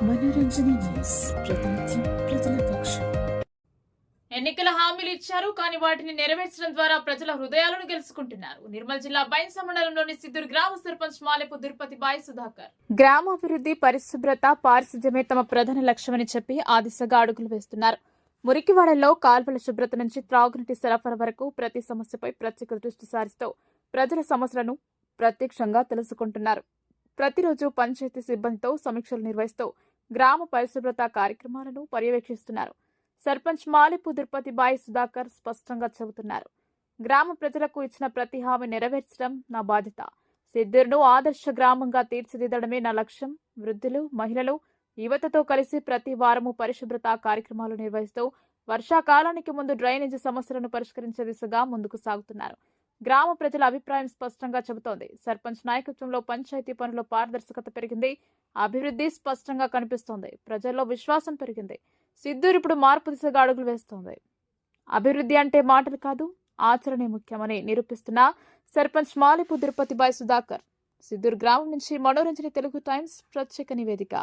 మనోరంజన news ప్రతినిత్యం ప్రజల పక్షం. ఎన్నికల హామీలు ఇచ్చారు కానీ వాటిని నెరవేర్చడం ద్వారా ప్రజల హృదయాలను గెలుచుకుంటున్నారు. నిర్మల్ జిల్లా బైన్స మండలంలోని సిద్దూరు గ్రామ సర్పంచ్ మాలెపు దుర్పతి బాయ్ సుధాకర్ గ్రామాభివృద్ధి, పరిశుభ్రత, పారిశుధ్యమే తమ ప్రధాన లక్ష్యమని చెప్పి ఆ దిశగా అడుగులు వేస్తున్నారు. మురికివాడల్లో కాల్వల శుభ్రత నుంచి త్రాగునీటి సరఫరా వరకు ప్రతి సమస్యపై ప్రత్యేక దృష్టి సారిస్తూ ప్రజల సమస్యలను ప్రత్యక్షంగా తెలుసుకుంటున్నారు. ప్రతిరోజు పంచాయతీ సిబ్బందితో సమీక్షలు నిర్వహిస్తూ గ్రామ పరిశుభ్రత కార్యక్రమాలను పర్యవేక్షిస్తున్నారు. సర్పంచ్ మాలెపు దుర్పతి బాయ్ సుధాకర్ స్పష్టంగా చెబుతున్నారు. గ్రామ ప్రజలకు ఇచ్చిన ప్రతి హామీ నెరవేర్చడం నా బాధ్యత. సిద్దూరును ఆదర్శ గ్రామంగా తీర్చిదిద్దడమే నా లక్ష్యం. వృద్ధులు, మహిళలు, యువతతో కలిసి ప్రతి వారము పరిశుభ్రత కార్యక్రమాలు నిర్వహిస్తూ వర్షాకాలానికి ముందు డ్రైనేజీ సమస్యలను పరిష్కరించే దిశగా ముందుకు సాగుతున్నారు. గ్రామ ప్రజల అభిప్రాయం స్పష్టంగా చెబుతోంది. సర్పంచ్ నాయకత్వంలో పంచాయతీ పనుల పారదర్శకత పెరిగింది. అభివృద్ధి స్పష్టంగా కనిపిస్తోంది. ప్రజల్లో విశ్వాసం పెరిగింది. సిద్దూరు ఇప్పుడు మార్పు దిశగా అడుగులు వేస్తోంది. అభివృద్ధి అంటే మాటలు కాదు, ఆచరణే ముఖ్యమని నిరూపిస్తున్న సర్పంచ్ మాలెపు దుర్పతి బాయ్ సుధాకర్. సిద్దూరు గ్రామం నుంచి మనోరంజన తెలుగు టైమ్స్ ప్రత్యేక నివేదిక.